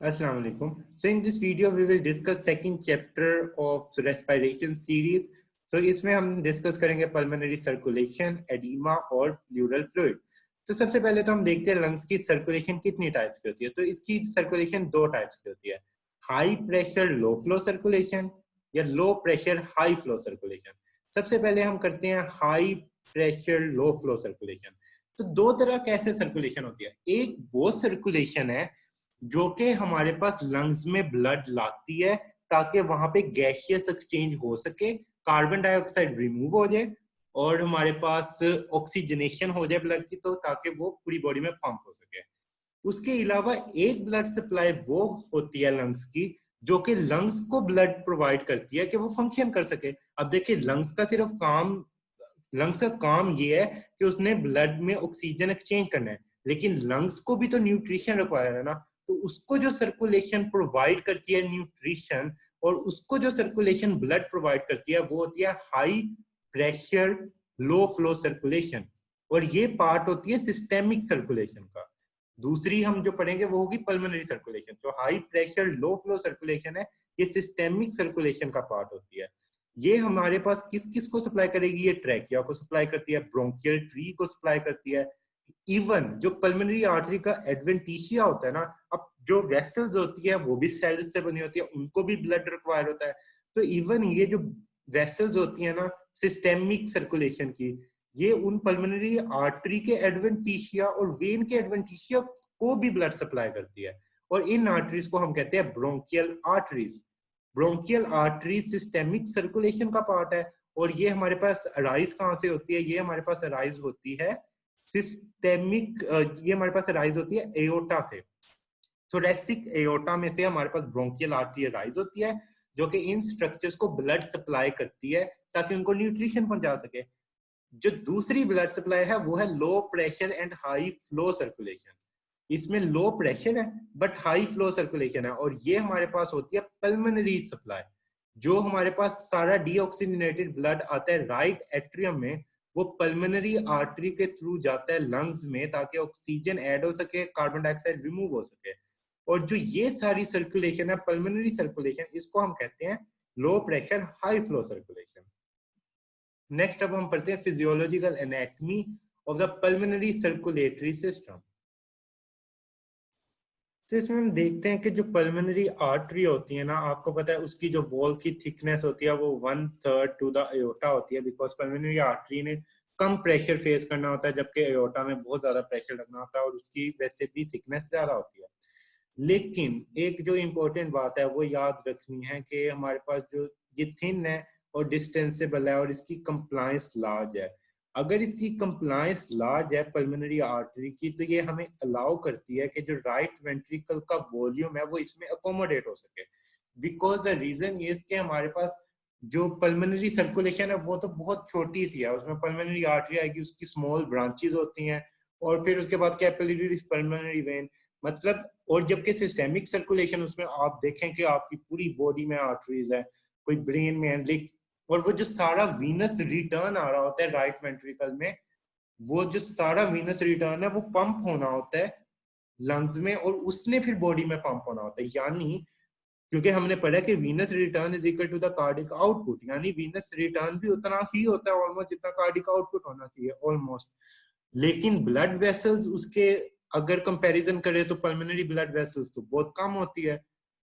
Assalamu alaikum. So in this video we will discuss second chapter of respiration series. So इसमें हम discuss करेंगे pulmonary circulation, oedema और pleural fluid. तो सबसे पहले तो हम देखते हैं लंग्स की सर्कुलेशन कितनी टाइप्स की होती है. तो इसकी सर्कुलेशन दो टाइप्स की होती है, high pressure low flow circulation या low pressure high flow circulation. सबसे पहले हम करते हैं high pressure low flow circulation. तो दो तरह कैसे सर्कुलेशन होती है. एक वो सर्कुलेशन है जो कि हमारे पास लंग्स में ब्लड लाती है ताकि वहां पे गैसियस एक्सचेंज हो सके, कार्बन डाइऑक्साइड रिमूव हो जाए और हमारे पास ऑक्सीजनेशन हो जाए ब्लड की, तो ताकि वो पूरी बॉडी में पंप हो सके. उसके अलावा एक ब्लड सप्लाई वो होती है लंग्स की जो कि लंग्स को ब्लड प्रोवाइड करती है कि वो फंक्शन कर सके. अब देखिए लंग्स का काम ये है कि उसने ब्लड में ऑक्सीजन एक्सचेंज करना है, लेकिन लंग्स को भी तो न्यूट्रिशन रिक्वायर है ना. तो उसको जो सर्कुलेशन प्रोवाइड करती है न्यूट्रिशन, और उसको जो सर्कुलेशन ब्लड प्रोवाइड करती है वो होती है high pressure low flow circulation, और ये पार्ट होती है सिस्टेमिक सर्कुलेशन का. दूसरी हम जो पढ़ेंगे वो होगी पल्मोनरी सर्कुलेशन. जो high pressure low flow circulation है, ये सिस्टेमिक सर्कुलेशन का पार्ट होती है. ये हमारे पास किस किस को सप्लाई करेगी, ये ट्रैकिया को सप्लाई करती है, ब्रोंकियल ट्री को सप्लाई करती है. इवन जो पल्मोनरी आर्टरी का एडवेंटिशिया होता है ना, अब जो वेसल्स होती है वो भी सेल्स से बनी होती है, उनको भी ब्लड रिक्वायर होता है. तो इवन ये जो वेसल्स होती है ना सिस्टेमिक सर्कुलेशन की, ये उन पल्मोनरी आर्टरी के एडवेंटिशिया और वेन के एडवेंटिशिया को भी ब्लड सप्लाई करती है. और इन आर्टरीज को हम कहते हैं bronchial arteries. Bronchial artery systemic circulation का पार्ट है. और ये हमारे पास अराइज कहाँ से होती है, ये हमारे पास अराइज होती है सिस्टेमिक, ये हमारे पास अराइज होती है एओर्टा से. थोरेसिक एओर्टा में से हमारे पास ब्रोंकियल आर्टरी अराइज होती है जो कि इन स्ट्रक्चर्स को ब्लड सप्लाई करती है ताकि उनको न्यूट्रिशन पहुंचा सके. जो दूसरी ब्लड सप्लाई है वो है low pressure and high flow circulation. इसमें लो प्रेशर है बट हाई फ्लो सर्कुलेशन है, और ये हमारे पास होती है पल्मोनरी सप्लाई. जो हमारे पास सारा डीऑक्सीजनेटेड ब्लड आता है राइट एट्रियम में, वो पल्मोनरी आर्टरी के थ्रू जाता है लंग्स में ताकि ऑक्सीजन ऐड हो सके, कार्बन डाइऑक्साइड रिमूव हो सके. और जो ये सारी सर्कुलेशन है पल्मोनरी सर्कुलेशन, इसको हम कहते हैं लो pressure high flow circulation. Next अब हम पढ़ते हैं physiological anatomy of the pulmonary circulatory system. तो इसमें हम देखते हैं कि जो पल्मोनरी आर्टरी होती है ना, आपको पता है उसकी जो वॉल की थिकनेस होती है वो 1/3 टू द एओर्टा होती है, बिकॉज पल्मोनरी आर्टरी ने कम प्रेशर फेस करना होता है जबकि एओर्टा में बहुत ज्यादा प्रेशर लगना होता है, और उसकी वैसे भी थिकनेस ज्यादा होती है. लेकिन एक जो इम्पोर्टेंट बात है वो याद रखनी है कि हमारे पास जो ये थिन है और डिस्टेंसेबल है और इसकी कंप्लायंस लार्ज है. अगर इसकी कंप्लायंस लार्ज है पल्मोनरी आर्टरी की, तो ये हमें अलाउ करती है कि जो राइट वेंट्रिकल का वॉल्यूम है वो इसमें अकोमोडेट हो सके. बिकॉज द रीजन ये कि हमारे पास जो पल्मोनरी सर्कुलेशन है वो तो बहुत छोटी सी है, उसमें पल्मोनरी आर्टरी आएगी, उसकी स्मॉल ब्रांचेस होती हैं, और फिर उसके बाद कैपिलरी पल्मोनरी वेन, मतलब. और जबकि सिस्टेमिक सर्कुलेशन उसमें आप देखें कि आपकी पूरी बॉडी में आर्टरीज है, कोई ब्रेन में है, और वो जो सारा वीनस रिटर्न आ रहा होता है राइट वेंट्रिकल में, वो जो सारा वीनस रिटर्न है वो पंप होना होता है लंग्स में, और उसने फिर बॉडी में पंप होना होता है. यानी क्योंकि हमने पढ़ा कि venous return is equal to the cardiac output, यानी वीनस रिटर्न भी उतना ही होता है ऑलमोस्ट जितना कार्डिक आउटपुट होना चाहिए ऑलमोस्ट. लेकिन ब्लड वेसल्स उसके अगर कंपैरिजन करें तो पल्मोनरी ब्लड वेसल्स तो बहुत कम होती है.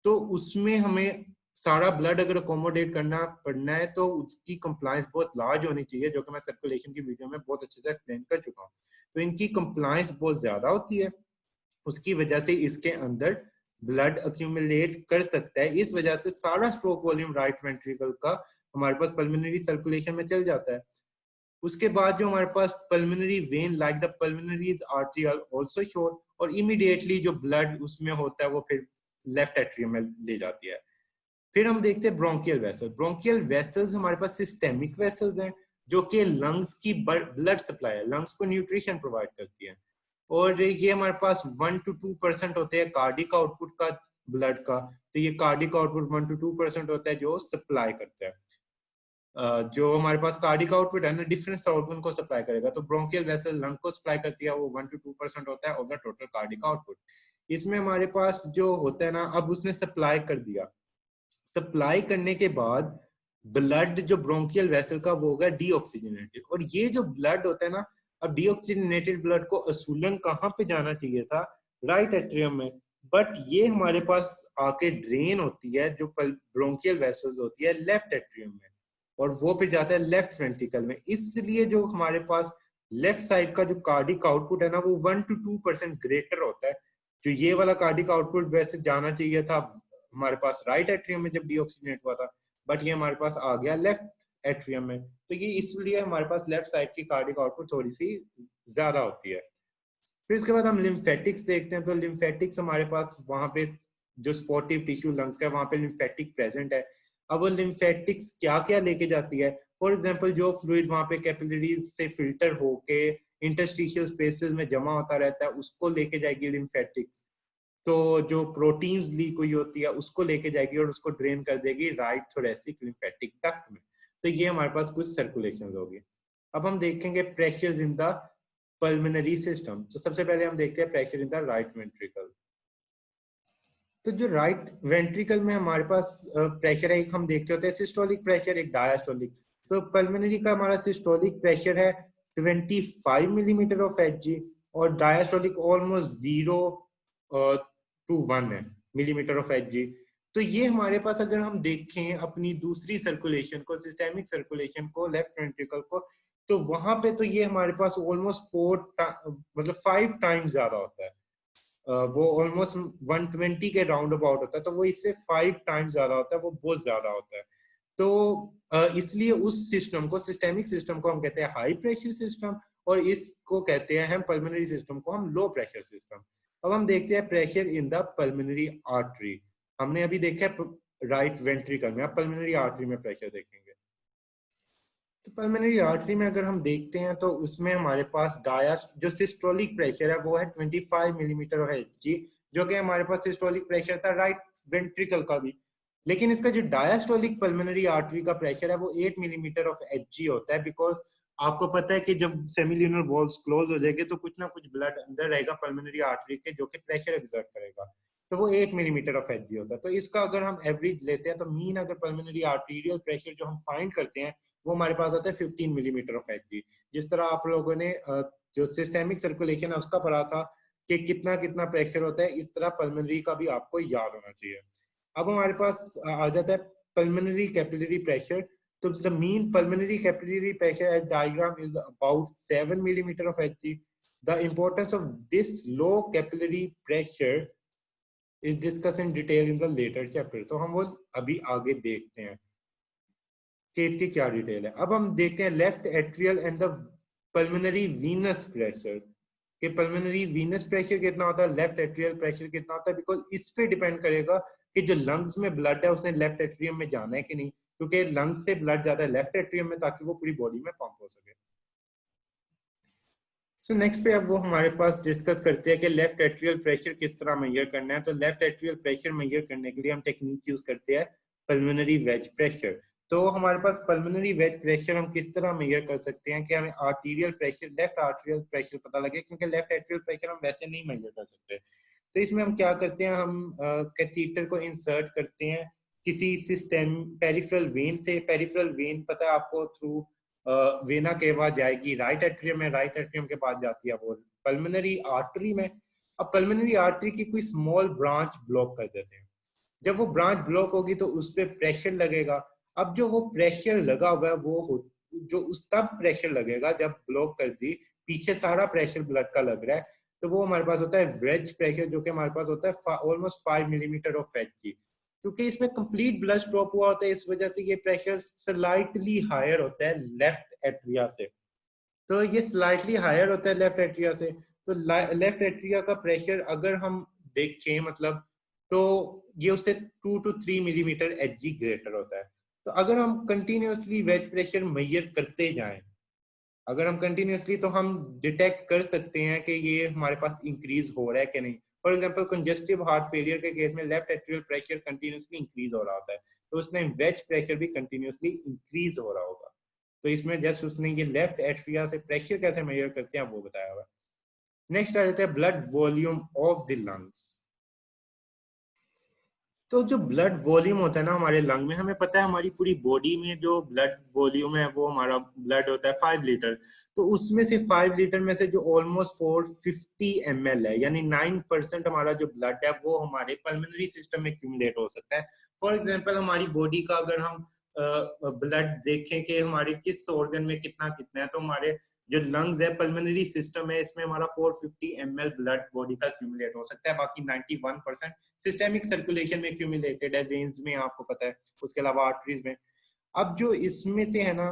तो उसमें हमें सारा ब्लड अगर अकोमोडेट करना पड़ना है तो उसकी कंप्लायंस बहुत लार्ज होनी चाहिए, जो कि मैं सर्कुलेशन की वीडियो में बहुत अच्छे से एक्सप्लेन कर चुका हूँ. तो इनकी कंप्लायंस बहुत ज्यादा होती है, उसकी वजह से इसके अंदर ब्लड अक्यूमुलेट कर सकता है. इस वजह से सारा स्ट्रोक वॉल्यूम राइट वेंट्रिकल का हमारे पास पल्मोनरी सर्कुलेशन में चल जाता है. उसके बाद जो हमारे पास pulmonary vein like the pulmonary artery are also short, और इमीडिएटली जो ब्लड उसमें होता है वो फिर लेफ्ट एट्रियम में ले जाती है. फिर हम देखते हैं ब्रोंकियल वेसल. ब्रोंकियल वेसल्स हमारे पास सिस्टेमिक वेसल्स हैं जो कि लंग्स की ब्लड सप्लाई है, लंग्स को न्यूट्रिशन प्रोवाइड करती है. और ये हमारे पास 1 to 2% होते हैं कार्डिक आउटपुट का ब्लड का. तो ये कार्डिक आउटपुट 1 to 2% होता है जो सप्लाई करता है. जो हमारे पास कार्डिक आउटपुट है ना डिफरेंट ऑर्गन को सप्लाई करेगा, तो ब्रोंकियल वेसल लंग को सप्लाई करती है, वो 1 to 2% होता है of the total cardiac output. इसमें हमारे पास जो होता है ना, अब उसने सप्लाई कर दिया, सप्लाई करने के बाद ब्लड जो ब्रोंकियल वेसल का वो होगा डीऑक्सीजनेटेड, और ये जो ब्लड होता है ना, अब डीऑक्सीजनेटेड ब्लड को असूलन कहाँ पे जाना चाहिए था, राइट एट्रियम में, बट ये हमारे पास आके ड्रेन होती है जो ब्रोंकियल वेसल्स होती है लेफ्ट एट्रियम में, और वो फिर जाता है लेफ्ट वेंट्रिकल में। इसलिए जो हमारे पास लेफ्ट साइड का जो कार्डिक आउटपुट है ना, वो 1 to 2% ग्रेटर होता है। जो ये वाला कार्डिक आउटपुट वैसे जाना चाहिए था हमारे पास राइट एट्रियम में जब डीऑक्सीजनेट हुआ था, बट ये हमारे पास आ गया लेफ्ट एट्रियम में, तो ये इसलिए हमारे पास लेफ्ट साइड की कार्डिक आउटपुट थोड़ी सी ज्यादा होती है। फिर उसके बाद हम लिम्फेटिक्स देखते हैं, तो लिम्फेटिक्स हमारे पास वहां पे जो स्पॉटिव टिश्यू लंग्स का वहां पे लिम्फेटिक प्रेजेंट है। अब वो लिम्फेटिक्स क्या क्या लेके जाती है, फॉर एग्जांपल जो फ्लूइड वहां पे कैपिलरीज से फिल्टर होके इंटरस्टिशियल स्पेसेस में जमा होता रहता है उसको लेके जाएगी लिम्फेटिक्स। तो जो प्रोटीन्स लीक हुई होती है उसको लेके जाएगी और उसको ड्रेन कर देगी राइट थोरेसिक लिम्फेटिक डक्ट में। तो ये हमारे पास कुछ सर्कुलेशन होगी। अब हम देखेंगे pressures in the pulmonary system. तो सबसे पहले हम देखते हैं pressure in the right ventricle. तो जो राइट वेंट्रिकल में हमारे पास प्रेशर है, एक हम देखते होते हैं सिस्टोलिक प्रेशर, एक डायस्टोलिक। तो पल्मोनरी का हमारा सिस्टोलिक प्रेशर है 25 मिलीमीटर ऑफ Hg, और डायस्टोलिक ऑलमोस्ट 0 to 1 है मिलीमीटर ऑफ Hg। तो ये हमारे पास अगर हम देखें अपनी दूसरी सर्कुलेशन को, सिस्टेमिक सर्कुलेशन को, लेफ्ट वेंट्रिकल को, तो वहां पे तो ये हमारे पास ऑलमोस्ट 5 टाइम्स ज्यादा होता है। वो ऑलमोस्ट 120 के राउंड अबाउट होता है, तो वो इससे 5 टाइम्स ज्यादा होता है, वो बहुत ज्यादा होता है। तो इसलिए उस सिस्टम को, सिस्टेमिक सिस्टम को हम कहते हैं हाई प्रेशर सिस्टम, और इसको कहते हैं हम पल्मोनरी सिस्टम को हम लो प्रेशर सिस्टम। अब हम देखते हैं pressure in the pulmonary artery. हमने अभी देखा राइट वेंट्रिकल में, अब पल्मोनरी आर्टरी में प्रेशर देखेंगे। तो पल्मोनरी आर्टरी में अगर हम देखते हैं तो उसमें हमारे पास जो सिस्टोलिक प्रेशर है वो है 25 मिलीमीटर ऑफ Hg, जो कि हमारे पास सिस्टोलिक प्रेशर था राइट वेंट्रिकल का भी। लेकिन इसका जो डायस्टोलिक पल्मोनरी आर्टरी का प्रेशर है वो 8 मिलीमीटर ऑफ Hg होता है, बिकॉज आपको पता है कि जब सेमिल्यूनर वॉल्स क्लोज हो जाएंगे तो कुछ ना कुछ ब्लड अंदर रहेगा पल्मोनरी आर्टरी के, जो कि प्रेशर एक्सर्ट करेगा। तो वो 8 मिलीमीटर ऑफ Hg होता है। तो इसका अगर हम एवरेज लेते हैं तो मीन अगर पल्मोनरी आर्टीरियल प्रेशर जो हम फाइंड करते हैं वो हमारे पास आता है 15 मिलीमीटर ऑफ Hg। जिस तरह आप लोगों ने जो सिस्टेमिक सर्कुलेशन है उसका पढ़ा था कि कितना कितना प्रेशर होता है, इस तरह पल्मोनरी का भी आपको याद होना चाहिए। अब हमारे पास आ जाता है पल्मोनरी कैपिलरी प्रेशर। तो the mean pulmonary capillary pressure at diagram is about 7 millimetre of Hg। The importance of this low capillary pressure is discuss in detail in the later chapter. तो हम वो अभी आगे देखते हैं कि इसकी क्या डिटेल है। अब हम देखते हैं left atrial and the pulmonary Venus pressure, कि पल्मोनरी वीनस प्रेशर कितना होता है, लेफ्ट एट्रियल प्रेशर कितना होता है, बिकॉज इस पे डिपेंड करेगा कि जो लंग्स में ब्लड है उसने लेफ्ट एट्रियम में जाना है कि नहीं, क्योंकि लंग्स से ब्लड जाता है लेफ्ट एट्रियम में ताकि वो पूरी बॉडी में पंप हो सके। सो नेक्स्ट पे अब वो हमारे पास डिस्कस करते हैं कि लेफ्ट एट्रियल प्रेशर किस तरह मेजर करना है। तो लेफ्ट एट्रियल प्रेशर मेजर करने के लिए हम टेक्निक यूज करते हैं पल्मोनरी वेज प्रेशर। तो हमारे पास पल्मोनरी वेज प्रेशर हम किस तरह मेजर कर सकते हैं कि हमें arterial pressure, left arterial pressure पता लगे, क्योंकि लेफ्ट एट्रियल प्रेशर हम वैसे नहीं मेजर कर सकते। तो इसमें हम क्या करते हैं, हम कैथीटर को इंसर्ट करते हैं किसी सिस्टम पेरिफेरल वेन से। पेरिफेरल वेन पता है आपको, थ्रू वेना केवा जाएगी राइट एट्रियम में, राइट एट्रियम के पास जाती है वो पल्मोनरी आर्टरी में। अब पल्मोनरी आर्टरी की कोई स्मॉल ब्रांच ब्लॉक कर देते हैं। जब वो ब्रांच ब्लॉक होगी तो उस पर प्रेशर लगेगा। अब जो वो प्रेशर लगा हुआ है वो जो उस तब प्रेशर लगेगा जब ब्लॉक कर दी, पीछे सारा प्रेशर ब्लड का लग रहा है, तो वो हमारे पास होता है वेज प्रेशर, जो कि हमारे पास होता है ऑलमोस्ट 5 मिलीमीटर ऑफ Hg। क्योंकि इसमें कंप्लीट ब्लड स्टॉप हुआ होता है, इस वजह से ये प्रेशर स्लाइटली हायर होता है लेफ्ट एट्रिया से। तो ये स्लाइटली हायर होता है लेफ्ट एट्रिया से। तो लेफ्ट एट्रिया का प्रेशर अगर हम देखें मतलब, तो ये उससे 2 to 3 मिलीमीटर Hg ग्रेटर होता है। तो अगर हम कंटिन्यूअसली वेज प्रेशर मेजर करते जाएं, अगर हम कंटिन्यूअसली, तो हम डिटेक्ट कर सकते हैं कि ये हमारे पास इंक्रीज हो रहा है कि नहीं। For example congestive heart failure के केस में left atrial pressure continuously increase हो रहा होता है, तो उसमें वेज प्रेशर भी कंटिन्यूअसली इंक्रीज हो रहा होगा। तो इसमें जस्ट उसने ये लेफ्ट एट्रिया से प्रेशर कैसे मेजर करते हैं वो बताया हुआ है। नेक्स्ट आ जाता है blood volume of the lungs. तो जो ब्लड वॉल्यूम होता है ना हमारे लंग में, हमें पता है हमारी पूरी बॉडी में जो ब्लड वॉल्यूम है वो हमारा ब्लड होता है 5 लीटर। तो उसमें से 5 लीटर में से जो ऑलमोस्ट 450 ml है, यानी 9% हमारा जो ब्लड है वो हमारे पल्मोनरी सिस्टम में एक्यूमुलेट हो सकता है। फॉर एग्जाम्पल हमारी बॉडी का अगर हम ब्लड देखें कि हमारे किस ऑर्गन में कितना कितना है, तो हमारे जो लंग्स है, पल्मोनरी सिस्टम है, इसमें हमारा 450 ml ब्लड बॉडी का एक्यूमुलेट हो सकता है। बाकी 91% सिस्टेमिक सर्कुलेशन में एक्यूमुलेटेड है, वेन्स में आपको पता है, उसके अलावा आर्टरीज में। अब जो इसमें से है ना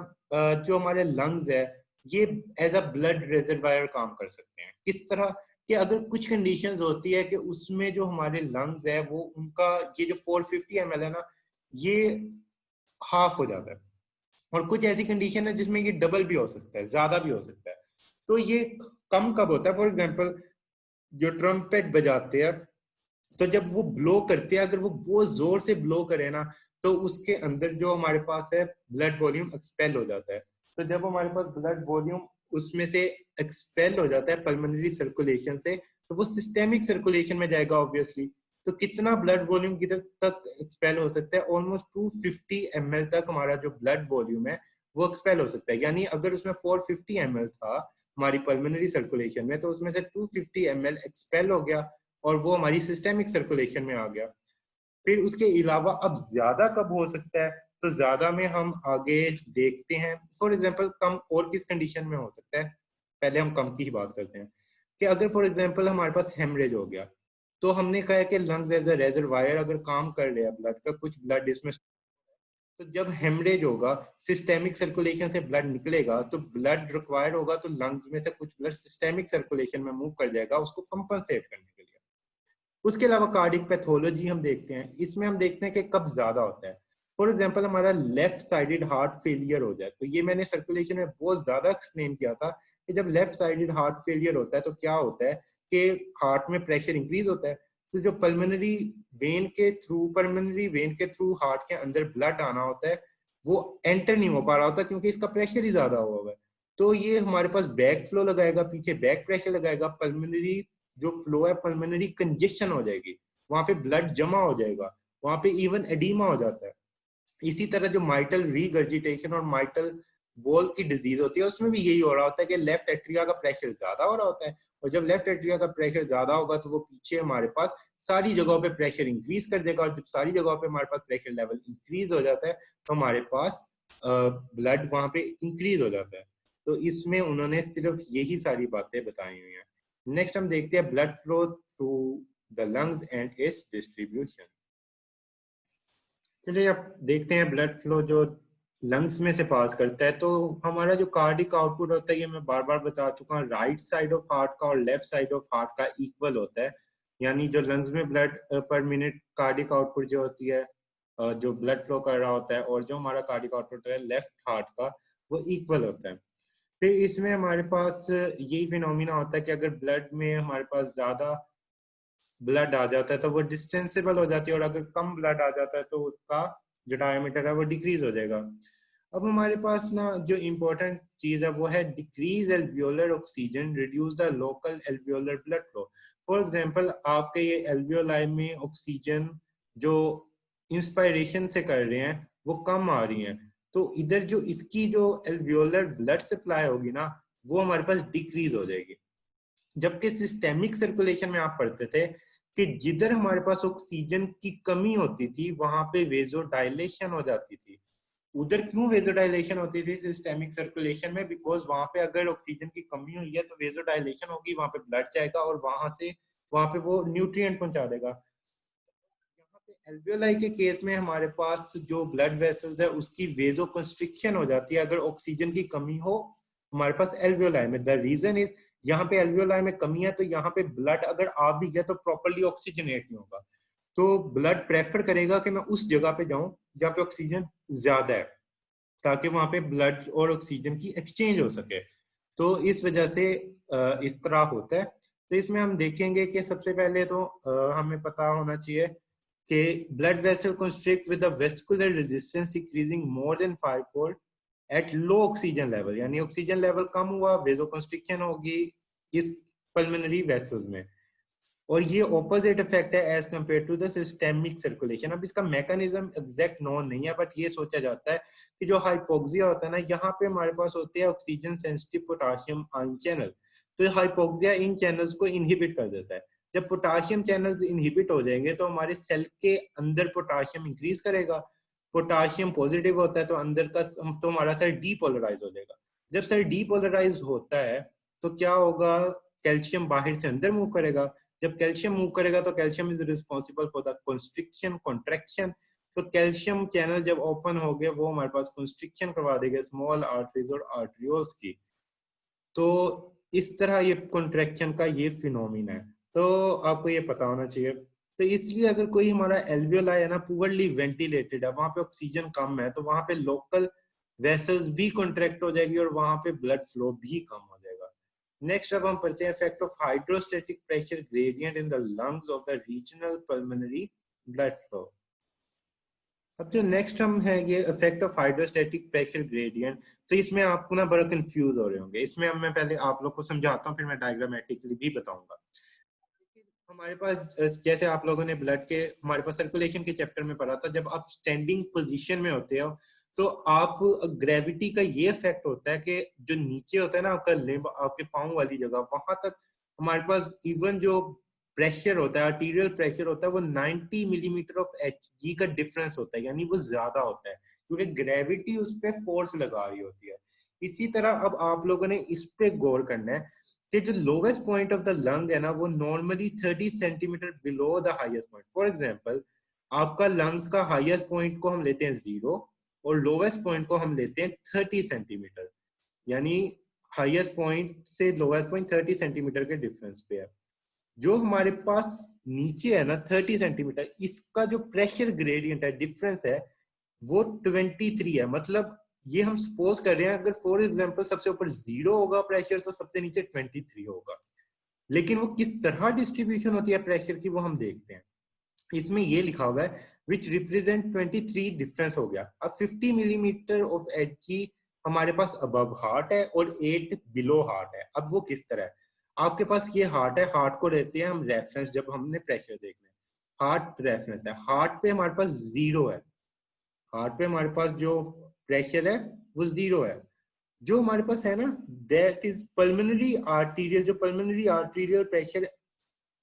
जो हमारे लंग्स है ये एज अ ब्लड रिजर्वायर काम कर सकते हैं। किस तरह कि अगर कुछ कंडीशंस होती है कि उसमें जो हमारे लंग्स है वो उनका ये जो 450 ml है ना ये हाफ हो जाता है, और कुछ ऐसी कंडीशन है जिसमें ये डबल भी हो सकता है, ज्यादा भी हो सकता है। तो ये कम कब होता है? फॉर एग्जाम्पल जो ट्रम्पेट बजाते हैं, तो जब वो ब्लो करते हैं, अगर वो बहुत जोर से ब्लो करे ना, तो उसके अंदर जो हमारे पास है ब्लड वॉल्यूम एक्सपेल हो जाता है। तो जब हमारे पास ब्लड वॉल्यूम उसमें से एक्सपेल हो जाता है पल्मोनरी सर्कुलेशन से, तो वो सिस्टेमिक सर्कुलेशन में जाएगा ऑब्वियसली। तो कितना ब्लड वॉल्यूम किधर तक एक्सपेल हो सकता है? ऑलमोस्ट 250 ml तक हमारा जो ब्लड वॉल्यूम है वो एक्सपेल हो सकता है। यानी अगर उसमें 450 ml था हमारी पल्मोनरी सर्कुलेशन में, तो उसमें से 250 ml एक्सपेल हो गया और वो हमारी सिस्टेमिक सर्कुलेशन में आ गया। फिर उसके अलावा अब ज्यादा कब हो सकता है? तो ज्यादा में हम आगे देखते हैं। फॉर एग्जांपल कम और किस कंडीशन में हो सकता है? पहले हम कम की ही बात करते हैं कि अगर फॉर एग्जांपल हमारे पास हेमरेज हो गया, तो हमने कहा है कि लंग्स एज अ रेजरवायर अगर काम कर रहे हैं ब्लड का, कुछ ब्लड इसमें, तो जब हेमरेज होगा, सिस्टेमिक सर्कुलेशन से ब्लड निकलेगा, तो ब्लड रिक्वायर होगा, तो लंग्स में से कुछ ब्लड सिस्टेमिक सर्कुलेशन में मूव कर जाएगा उसको कंपनसेट करने के लिए। उसके अलावा कार्डिक पैथोलॉजी हम देखते हैं, इसमें हम देखते हैं कि कब ज्यादा होता है। फॉर एग्जांपल हमारा लेफ्ट साइडेड हार्ट फेलियर हो जाए, तो ये मैंने सर्कुलेशन में बहुत ज्यादा एक्सप्लेन किया था कि जब लेफ्ट साइडेड हार्ट फेलियर होता है तो क्या होता है कि हार्ट में प्रेशर इंक्रीज होता है। तो जो पल्मोनरी वेन के थ्रू हार्ट के अंदर ब्लड आना होता है वो एंटर नहीं हो पा रहा होता, क्योंकि इसका प्रेशर ही ज्यादा हुआ है। तो ये हमारे पास बैक फ्लो लगाएगा, पीछे बैक प्रेशर लगाएगा, पल्मोनरी जो फ्लो है पल्मोनरी कंजेशन हो जाएगी, वहां पे ब्लड जमा हो जाएगा, वहां पे इवन एडीमा हो जाता है। इसी तरह जो माइटल रीगर्जिटेशन और माइटल वॉल की डिजीज होती है उसमें भी यही हो रहा होता है कि लेफ्ट एट्रिया का प्रेशर ज्यादा हो रहा होता है, और जब लेफ्ट एट्रिया का प्रेशर ज्यादा होगा तो वो पीछे हमारे पास सारी जगहों पे प्रेशर इंक्रीज कर देगा, और जब सारी जगहों पे हमारे पास प्रेशर लेवल इंक्रीज हो जाता है तो हमारे पास ब्लड वहां पे इंक्रीज हो जाता है। तो इसमें उन्होंने सिर्फ यही सारी बातें बताई हुई हैं। नेक्स्ट हम देखते हैं blood flow through the lungs and it's distribution. चलिए अब देखते हैं ब्लड फ्लो जो लंग्स में से पास करता है। तो हमारा जो कार्डिक आउटपुट होता है, ये मैं बार बार बता चुका हूँ, राइट साइड ऑफ हार्ट का और लेफ्ट साइड ऑफ हार्ट का इक्वल होता है। यानी जो लंग्स में ब्लड पर मिनट कार्डिक आउटपुट जो होती है, जो ब्लड फ्लो कर रहा होता है, और जो हमारा कार्डिक आउटपुट है लेफ्ट हार्ट का, वो इक्वल होता है। फिर इसमें हमारे पास यही फिनोमिना होता है कि अगर ब्लड में हमारे पास ज्यादा ब्लड आ जाता है तो वो डिस्टेंसेबल हो जाती है, और अगर कम ब्लड आ जाता है तो उसका जो डायमीटर है वो डिक्रीज हो जाएगा। अब हमारे पास ना जो इम्पोर्टेंट चीज है वो है decrease alveolar oxygen reduce the local alveolar blood flow. For example आपके ये एल्वियोलाई में ऑक्सीजन जो इंस्पायरेशन से कर रहे हैं वो कम आ रही है, तो इधर जो इसकी जो एल्वियोलर ब्लड सप्लाई होगी ना वो हमारे पास डिक्रीज हो जाएगी। जबकि सिस्टेमिक सर्कुलेशन में आप पढ़ते थे कि जिधर हमारे पास ऑक्सीजन की कमी होती थी वहां पे वेजोडाइलेशन हो जाती थी। उधर क्यों वेजोडाइलेशन होती थी सिस्टेमिक सर्कुलेशन में? बिकॉज वहां पे अगर ऑक्सीजन की कमी हुई है तो वेजोडाइलेशन होगी, वहां पे ब्लड जाएगा और वहां पे वो न्यूट्रिएंट पहुंचा देगा। यहाँ पे एल्वियोलाई के केस में हमारे पास जो ब्लड वेसल्स है उसकी वेजो कंस्ट्रिक्शन हो जाती है अगर ऑक्सीजन की कमी हो हमारे पास एल्वियोलाई में। द रीजन इज यहाँ पे एल्वियोलाई में कमी है, तो यहाँ पे ब्लड अगर आ भी गया तो प्रॉपरली ऑक्सीजनेट नहीं होगा। तो ब्लड प्रेफर करेगा कि मैं उस जगह पे जाऊं जहाँ पे ऑक्सीजन ज्यादा है, ताकि वहां पे ब्लड और ऑक्सीजन की एक्सचेंज हो सके। तो इस वजह से इस तरह होता है। तो इसमें हम देखेंगे कि सबसे पहले तो हमें पता होना चाहिए कि blood vessel constrict with the vascular resistance increasing more than 5-fold at low oxygen level, यानी ऑक्सीजन लेवल कम हुआ वेजो कंस्ट्रिक्शन होगी इस पल्मोनरी वेसल्स में। और ये ऑपोजिट इफेक्ट है as compare to the systemic circulation. अब इसका मैकेनिज्म एग्जैक्ट नोन नहीं है, बट ये सोचा जाता है कि जो हाइपोक्सिया होता है ना, यहाँ पे हमारे पास होते हैं oxygen sensitive potassium ion channel, तो हाइपोक्सिया इन चैनल्स को इनहिबिट कर देता है। जब पोटाशियम चैनल्स इनहिबिट हो जाएंगे तो हमारे सेल के अंदर पोटाशियम इंक्रीज करेगा, पोटाशियम पॉजिटिव होता है तो अंदर का तो हमारा सेल डीपोलराइज हो जाएगा। जब सेल डीपोलराइज होता है तो क्या होगा, कैल्शियम बाहर से अंदर मूव करेगा। जब कैल्शियम मूव करेगा तो calcium is responsible for the constriction contraction. तो कैल्शियम चैनल जब ओपन हो गए वो हमारे पास कंस्ट्रिक्शन करवा देगा स्मॉल आर्टरीज और आर्टरियोल्स की। तो इस तरह ये कॉन्ट्रैक्शन का ये फिनोमिना है, तो आपको ये पता होना चाहिए। तो इसलिए अगर कोई हमारा एल्वियोलाई है ना पुअरली वेंटिलेटेड है, वहां पे ऑक्सीजन कम है, तो वहां पे लोकल वेसल्स भी कॉन्ट्रैक्ट हो जाएगी और वहां पे ब्लड फ्लो भी कम हो जाएगा। नेक्स्ट अब हम पढ़ते हैं effect of hydrostatic pressure gradient in the lungs of the regional pulmonary blood flow. अब जो नेक्स्ट हम है ये effect of hydrostatic pressure gradient. तो इसमें आपको ना बड़ा कंफ्यूज हो रहे होंगे, इसमें अब मैं पहले आप लोग को समझाता हूँ, फिर मैं डायग्रामेटिकली भी बताऊंगा। हमारे पास जैसे आप लोगों ने ब्लड के हमारे पास सर्कुलेशन के चैप्टर में पढ़ा था, जब आप स्टैंडिंग पोजीशन में होते हो तो आप ग्रेविटी का ये इफेक्ट होता है कि जो नीचे होता है ना आपका लिम्ब, आपके पाँव वाली जगह, वहां तक हमारे पास इवन जो प्रेशर होता है, आर्टीरियल प्रेशर होता है, वो 90 मिलीमीटर ऑफ Hg का डिफरेंस होता है, यानी वो ज्यादा होता है क्योंकि ग्रेविटी उस पर फोर्स लगा रही होती है। इसी तरह अब आप लोगों ने इस पे गौर करना है कि जो lowest point of the lung है ना वो normally 30 centimetre below the highest point. For example आपका लंग्स का हाईएस्ट पॉइंट को हम लेते हैं 0 और लोवेस्ट पॉइंट को हम लेते हैं 30 सेंटीमीटर, यानी हाईएस्ट पॉइंट से लोवेस्ट पॉइंट 30 सेंटीमीटर के डिफरेंस पे है। जो हमारे पास नीचे है ना 30 सेंटीमीटर, इसका जो प्रेशर ग्रेडियंट है, डिफरेंस है, वो 23 है। मतलब ये हम सपोज कर रहे हैं अगर फॉर एग्जांपल सबसे ऊपर 0 होगा प्रेशर तो सबसे नीचे 23 होगा, लेकिन वो किस तरह डिस्ट्रीब्यूशन होती है प्रेशर की वो हम देखते हैं। इसमें ये लिखा हुआ है विच रिप्रेजेंट 23 डिफरेंस हो गया। अब 50 मिलीमीटर ऑफ Hg हमारे पास अबव हार्ट है और 8 बिलो हार्ट है। अब वो किस तरह है, आपके पास ये हार्ट है, हार्ट को लेते हैं हम रेफरेंस जब हमने प्रेशर देखना है, हार्ट रेफरेंस है, हार्ट पे हमारे पास 0 है, हार्ट पे हमारे पास जो प्रेशर है वो 0 है। जो हमारे पास है ना दैट इज पल्मोनरी आर्टीरियल, जो pulmonary arterial pressure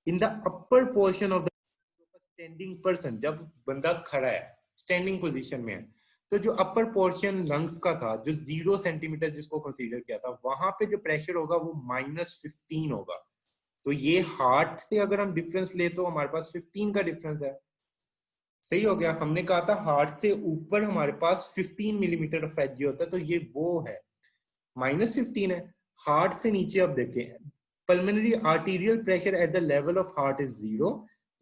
in the upper portion of the standing person, जब बंदा खड़ा है स्टैंडिंग पोजीशन में है, तो जो अपर पोर्शन लंग्स का था जो 0 सेंटीमीटर जिसको कंसीडर किया था, वहां पे जो प्रेशर होगा वो -15 होगा। तो ये हार्ट से अगर हम डिफरेंस ले तो हमारे पास 15 का डिफरेंस है। सही हो गया, हमने कहा था हार्ट से ऊपर हमारे पास 15 मिलीमीटर ऑफ Hg होता है, तो ये वो है, -15 है। हार्ट से नीचे अब देखें, pulmonary arterial pressure at the level of heart is 0.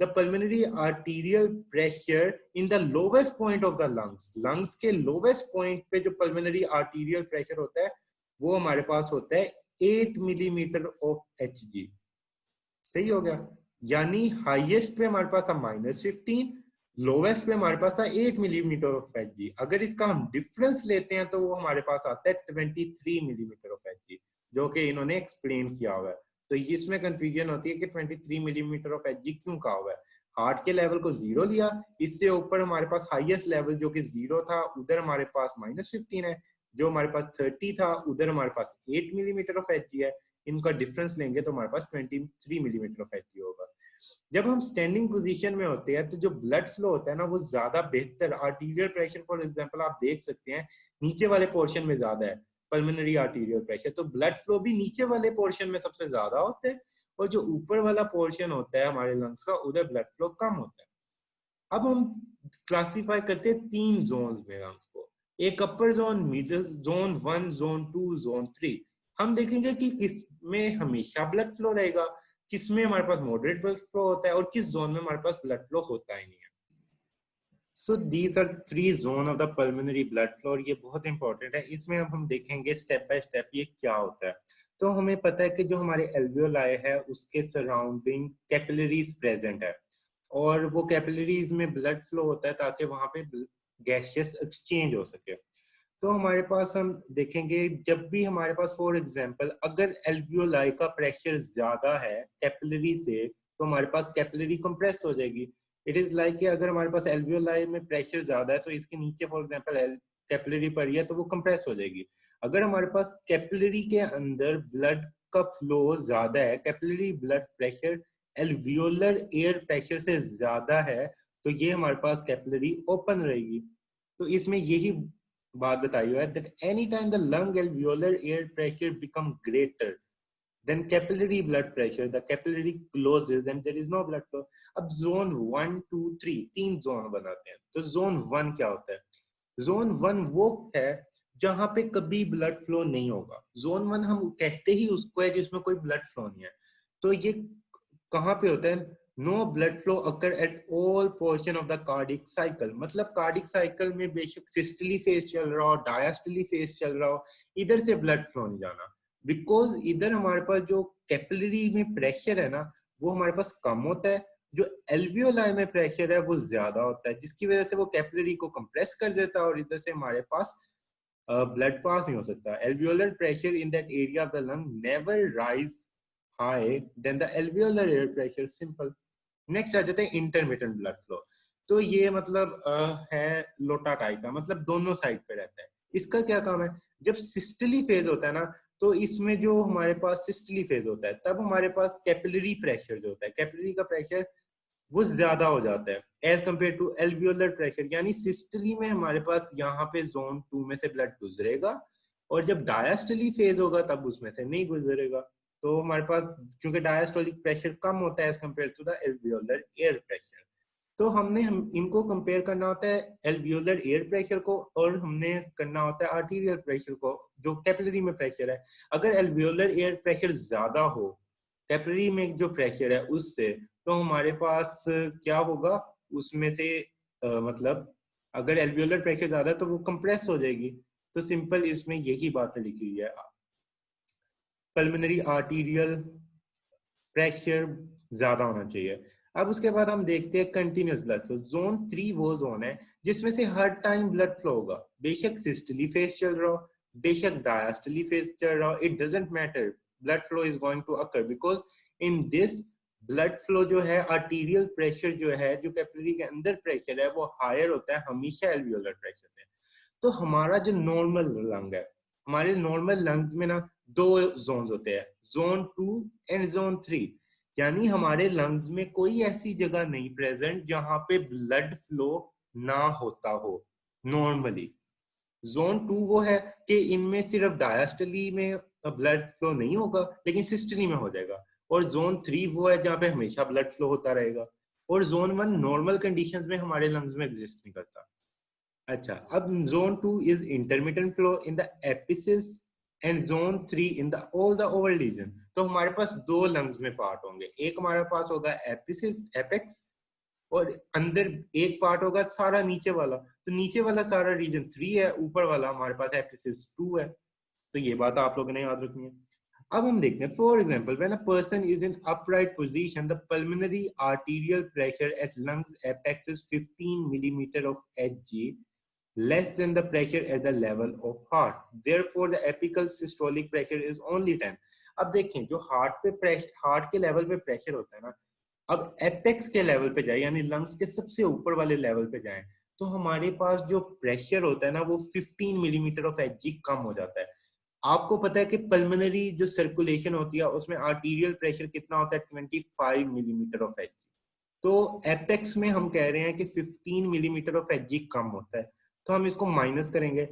The pulmonary arterial pressure in the lowest point of the lungs, lungs के lowest point पे जो pulmonary arterial pressure होता है वो हमारे पास होता है 8 मिलीमीटर ऑफ Hg। सही हो गया, यानी हाईएस्ट पे हमारे पास है -15, लोवेस्ट पे हमारे पास है 8 मिलीमीटर ऑफ Hg। अगर इसका हम डिफरेंस लेते हैं तो वो हमारे पास आता है 23 मिलीमीटर ऑफ Hg, जो कि इन्होंने एक्सप्लेन किया हुआ है। तो इसमें कंफ्यूजन होती है कि 23 मिलीमीटर ऑफ Hg क्यों कहा हुआ है। हार्ट के लेवल को 0 लिया, इससे ऊपर हमारे पास हाईएस्ट लेवल जो कि 0 था, उधर हमारे पास -15 है, जो हमारे पास 30 था उधर हमारे पास 8 मिलीमीटर ऑफ Hg है, इनका डिफरेंस लेंगे तो हमारे पास 23 मिलीमीटर ऑफ Hg होगा। जब हम स्टैंडिंग पोजीशन में होते हैं तो जो ब्लड फ्लो होता है ना वो ज्यादा बेहतर, आर्टीरियल प्रेशर फॉर एग्जांपल आप देख सकते हैं नीचे वाले पोर्शन में ज्यादा है पल्मोनरी आर्टीरियल प्रेशर, तो ब्लड फ्लो भी नीचे वाले पोर्शन में सबसे ज्यादा होता है, और जो ऊपर वाला पोर्शन होता है हमारे लंग्स का उधर ब्लड फ्लो कम होता है। अब हम क्लासिफाई करते हैं 3 जोन में लंग्स को, एक अपर zone, middle zone 1, zone 2, zone 3। हम देखेंगे कि किसमें हमेशा ब्लड फ्लो रहेगा, किसमें हमारे पास मॉडरेट ब्लड फ्लो होता है और किस जोन में हमारे पास ब्लड फ्लो होता ही नहीं है। So these are 3 zone of the pulmonary blood flow, और ये बहुत इंपॉर्टेंट है। इसमें अब हम देखेंगे स्टेप बाय स्टेप ये क्या होता है। तो हमें पता है कि जो हमारे एल्वियोलाई है उसके सराउंडिंग कैपिलरीज प्रेजेंट है, और वो कैपिलरीज में ब्लड फ्लो होता है ताकि वहां पे गैसियस एक्सचेंज हो सके। तो हमारे पास हम देखेंगे जब भी हमारे पास फॉर एग्जांपल अगर एल्वियोलाई का प्रेशर ज्यादा है कैपिलरी से, तो हमारे पास कैपिलरी कंप्रेस हो जाएगी। इट इज लाइक कि अगर हमारे पास एल्वियोलाई में प्रेशर ज्यादा है तो इसके नीचे फॉर एग्जांपल कैपिलरी पड़ी है तो वो कंप्रेस हो जाएगी। अगर हमारे पास कैपिलरी के अंदर ब्लड का फ्लो ज्यादा है, capillary blood pressure alveolar air pressure से ज्यादा है, तो ये हमारे पास कैपिलरी ओपन रहेगी। तो इसमें यही बात बताई हुई है that anytime the lung alveolar air pressure become greater then capillary blood pressure, the capillary closes and there is no blood flow. अब जोन 1 2 3 तीन जोन बनाते हैं। तो जोन 1 क्या होता है? जोन 1 वो है जहां पे कभी ब्लड फ्लो नहीं होगा। जोन 1 हम कहते ही उसको है जिसमें कोई ब्लड फ्लो नहीं है। तो ये कहां पे होता है? No blood flow occur at all portion of the cardiac cycle. मतलब कार्डिक साइकिल में बेशक सिस्टली फेज चल रहा हो, डायस्टली फेज चल रहा हो, इधर से ब्लड फ्लो नहीं जाना, बिकॉज इधर हमारे पास जो कैपिलरी में प्रेशर है ना वो हमारे पास कम होता है, जो एल्वियोलाई में प्रेशर है वो ज्यादा होता है, जिसकी वजह से वो कैपिलरी को कंप्रेस कर देता है और इधर से हमारे पास ब्लड पास नहीं हो सकता। Alveolar pressure in that area of the lung never rise high than the alveolar air pressure. Simple. Next आ जाते हैं इंटरमिटेंट ब्लड फ्लो। तो ये मतलब है लोटा टाइप का, मतलब दोनों साइड पे रहता है। इसका क्या काम है? जब सिस्टली फेज होता है ना तो इसमें जो हमारे पास सिस्टली फेज होता है तब हमारे पास कैपिलरी प्रेशर जो होता है, कैपिलरी का प्रेशर वो ज्यादा हो जाता है as compare to alveolar pressure. यानी सिस्टली में हमारे पास यहाँ पे जोन 2 में से ब्लड गुजरेगा और जब डायस्टली फेज होगा तब उसमें से नहीं गुजरेगा। तो हमारे पास क्योंकि डायस्टोलिक प्रेशर कम होता है as compare to the alveolar air pressure, तो हमने इनको कंपेयर करना होता है एल्वियोलर एयर प्रेशर को और हमने करना होता है आर्टीरियल प्रेशर को जो कैपिलरी में प्रेशर है। अगर एल्वियोलर एयर प्रेशर ज्यादा हो कैपिलरी में जो प्रेशर है उससे, तो हमारे पास क्या होगा उसमें से मतलब अगर एल्वियोलर प्रेशर ज्यादा है तो वो कंप्रेस हो जाएगी। तो सिंपल इसमें यही बातें लिखी हुई है। पल्मोनरी आर्टीरियल प्रेशर ज्यादा होना चाहिए। अब उसके बाद हम देखते हैं कंटिन्यूस ब्लड फ्लो। जोन 3 वो जोन है जिसमें से हर टाइम ब्लड फ्लो होगा, बेशक सिस्टली फेज चल रहा हो बेशक डायस्टली फेज चल रहा हो, it doesn't matter, blood flow is going to occur because in this blood flow जो है आर्टीरियल प्रेशर जो है जो कैपिलरी के अंदर प्रेशर है वो हायर होता है हमेशा एल्वियोलर प्रेशर से। तो हमारा जो नॉर्मल लंग है, हमारे नॉर्मल लंग्स में ना दो जोन होते हैं, जोन 2 एंड जोन 3। यानी हमारे लंग्स में कोई ऐसी जगह नहीं प्रेजेंट जहां पे ब्लड फ्लो ना होता हो नॉर्मली। जोन 2 वो है कि इनमें सिर्फ डायस्टली में ब्लड फ्लो नहीं होगा लेकिन सिस्टली में हो जाएगा, और जोन 3 वो है जहाँ पे हमेशा ब्लड फ्लो होता रहेगा, और जोन 1 नॉर्मल कंडीशंस में हमारे लंग्स में एग्जिस्ट नहीं करता। अच्छा, अब zone 2 is intermittent flow in the apices and zone 3 in the all the oval region. तो हमारे पास दो लंग्स में पार्ट होंगे, एक हमारे पास होगा एपिसिस एपेक्स और अंदर एक पार्ट होगा सारा नीचे वाला। तो नीचे वाला सारा रीजन 3 है, ऊपर वाला हमारे पास एपिसिस 2 है। तो ये बात आप लोगों ने याद रखनी है। अब हम देखते हैं for example when a person is in upright position the pulmonary arterial pressure at lungs apex is 15 millimetre of Hg less than the pressure at the level of heart, therefore the apical systolic pressure is only 10। अब देखें जो heart पे pressure, heart के level पे pressure होता है ना, अब एपेक्स के लेवल पे जाए यानी लंग्स के सबसे ऊपर वाले लेवल पे जाए तो हमारे पास जो प्रेशर होता है ना वो 15 मिलीमीटर ऑफ Hg कम हो जाता है। आपको पता है कि पल्मोनरी जो सर्कुलेशन होती है उसमें आर्टीरियल प्रेशर कितना होता है 25 मिलीमीटर ऑफ Hg। तो एपेक्स में हम कह रहे हैं कि 15 मिलीमीटर ऑफ Hg कम होता है, तो हम इसको माइनस करेंगे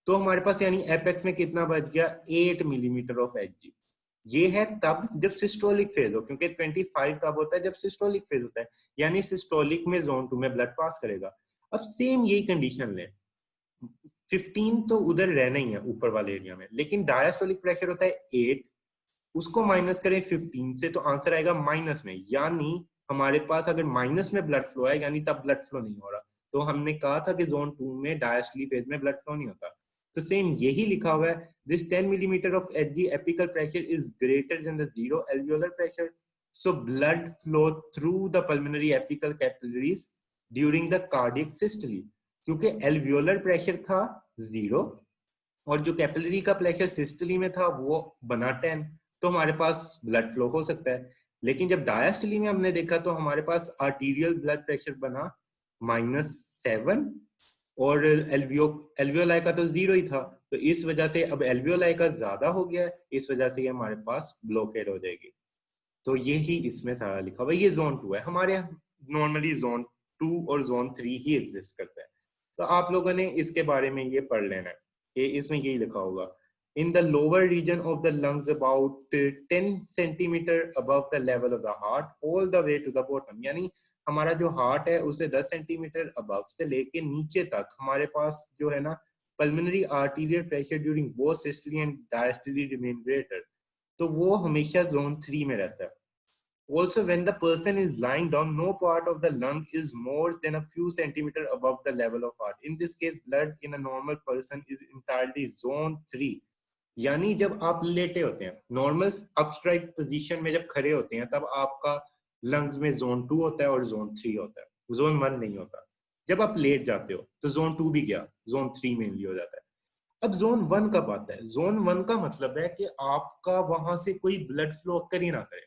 तो हमारे पास यानी एपेक्स में कितना बच गया 8 मिलीमीटर ऑफ Hg। ये है तब जब सिस्टोलिक फेज हो, क्योंकि 25 कब होता है जब सिस्टोलिक फेज होता है, यानी सिस्टोलिक में जोन 2 में ब्लड पास करेगा। अब सेम यही कंडीशन ले, 15 तो उधर रहना ही है ऊपर वाले एरिया में, लेकिन डायस्टोलिक प्रेशर होता है 8, उसको माइनस करें 15 से तो आंसर आएगा माइनस में, यानी हमारे पास अगर माइनस में ब्लड फ्लो है यानी तब ब्लड फ्लो नहीं हो रहा। तो हमने कहा था कि जोन 2 में डायस्टली फेज में ब्लड फ्लो नहीं होता, तो सेम यही लिखा हुआ है this 10 millimetre of Hg apical pressure is greater than the zero alveolar pressure, so blood flow through the pulmonary apical capillaries during the cardiac systole. क्योंकि एल्वियोलर प्रेशर था 0 और जो कैपिलरी का प्रेशर सिस्टोली में था वो बना 10, तो हमारे पास ब्लड फ्लो हो सकता है। लेकिन जब डायस्टली में हमने देखा तो हमारे पास आर्टीरियल ब्लड प्रेशर बना -7 और एल्वियोलाई का तो 0 ही था, तो इस वजह से अब एल्वियोलाई का ज्यादा हो गया है, इस वजह से ये हमारे पास ब्लॉकेड हो जाएगी। तो ये ही इसमें सारा लिखा हुआ है। ये जोन 2 है। हमारे यहाँ नॉर्मली जोन 2 और जोन 3 ही एग्जिस्ट करता है, तो आप लोगों ने इसके बारे में ये पढ़ लेना है। ये इसमें यही लिखा होगा, in the lower region of the lungs about 10 centimetre above the level of the heart all the way to the bottom, यानी हमारा जो हार्ट है उसे 10 सेंटीमीटर अबव से लेके नीचे तक हमारे पास जो है ना pulmonary arterial pressure during both systole and diastole remain greater, तो वो हमेशा जोन 3 में रहता है। Also, when the person is lying down, no part of the lung is more than a few centimeters above the level of heart. In this case, blood in a normal person is entirely zone 3. यानी जब आप लेटे होते हैं, normal अपस्ट्राइट position में जब खड़े होते हैं, तब आपका लंग्स में जोन 2 होता है और जोन 3 होता है, जोन 1 नहीं होता। जब आप लेट जाते हो तो जोन 2 भी गया, जोन 3 मेनली हो जाता है। अब जोन 1 कब आता है? जोन 1 का मतलब है कि आपका वहां से कोई ब्लड फ्लो अकर ही ना करे।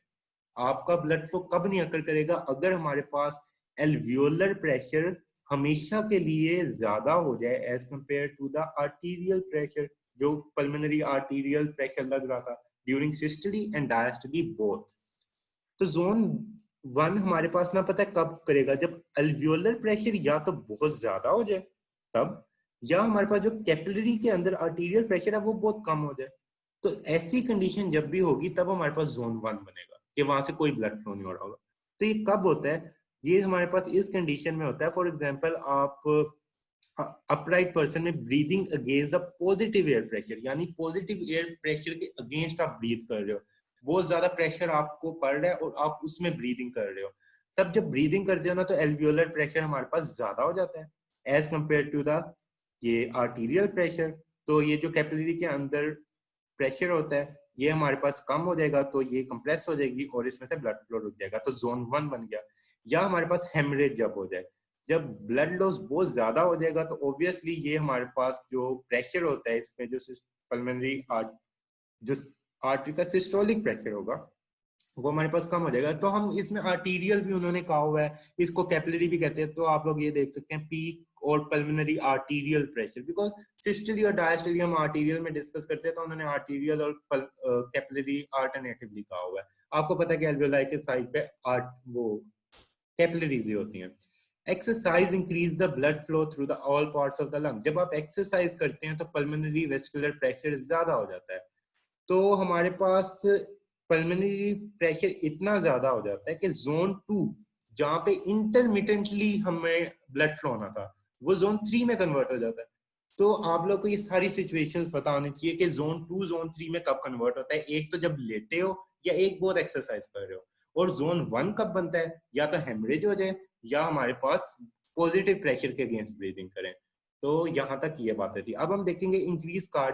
आपका ब्लड फ्लो कब नहीं अकर करेगा? अगर हमारे पास एल्वियोलर प्रेशर हमेशा के लिए ज्यादा हो जाए as compare to the arterial pressure, जो पल्मोनरी आर्टीरियल प्रेशर लग रहा था during systole and diastole both. तो जोन 1 हमारे पास ना पता है कब करेगा, जब एल्वियोलर प्रेशर या तो बहुत ज्यादा हो जाए तब, या हमारे पास जो कैपिलरी के अंदर आर्टीरियल प्रेशर है वो बहुत कम हो जाए। तो ऐसी कंडीशन जब भी होगी तब हमारे पास जोन 1 बनेगा कि वहां से कोई ब्लड फ्लो नहीं हो रहा होगा। तो ये कब होता है? ये हमारे पास इस कंडीशन में होता है, फॉर एग्जांपल आप अपराइट पर्सन में breathing against the positive air pressure, यानी पॉजिटिव एयर प्रेशर के अगेंस्ट आप ब्रीथ कर रहे हो, बहुत ज्यादा प्रेशर आपको पड़ रहा है और आप उसमें ब्रीदिंग कर रहे हो। तब जब ब्रीदिंग करते हो ना तो एल्वियोलर प्रेशर हमारे पास ज्यादा हो जाता है एज कंपेयर टू द ये आर्टीरियल प्रेशर। तो ये जो कैपिलरी के अंदर प्रेशर होता है ये हमारे पास कम हो जाएगा, तो ये कंप्रेस हो जाएगी और इसमें से ब्लड फ्लो रुक जाएगा, तो जोन 1 बन गया। या हमारे पास हेमरेज जब हो जाए, जब ब्लड लॉस बहुत ज्यादा हो जाएगा, तो ऑब्वियसली ये हमारे पास जो प्रेशर होता है इसमें जो पल्मोनरी जो आर्टरी का सिस्टोलिक प्रेशर होगा वो हमारे पास कम हो जाएगा। तो हम इसमें आर्टीरियल भी उन्होंने कहा हुआ है, इसको कैपिलरी भी कहते हैं। तो आप लोग ये देख सकते हैं पीक और पल्मोनरी आर्टीरियल प्रेशर, बिकॉज सिस्टोली और डायस्टोली हम आर्टीरियल में डिस्कस करते हैं, तो उन्होंने आर्टीरियल और कैपिलरी अल्टरनेटिवली कहा हुआ है। आपको पता है कि एल्वियोलाई के साइड पे वो कैपिलरीज होती हैं। Exercise increase the blood flow through the all parts of the lung. जब आप एक्सरसाइज करते हैं तो पल्मोनरी वेस्कुलर प्रेशर ज्यादा हो जाता है, तो हमारे पास पल्मोनरी प्रेशर इतना ज्यादा हो जाता है कि जोन 2 जहां पे इंटरमिटेंटली हमें ब्लड फ्लो होना था वो जोन 3 में कन्वर्ट हो जाता है। तो आप लोग को ये सारी सिचुएशंस पता होनी चाहिए कि जोन 2 जोन 3 में कब कन्वर्ट होता है। एक तो जब लेटे हो या एक बहुत एक्सरसाइज कर रहे हो। और जोन 1 कब बनता है? या तो हेमरेज हो जाए या हमारे पास पॉजिटिव प्रेशर के अगेंस्ट ब्रीदिंग करें। तो यहाँ तक ये बातें थी। अब हम देखेंगे इंक्रीज कार्डियक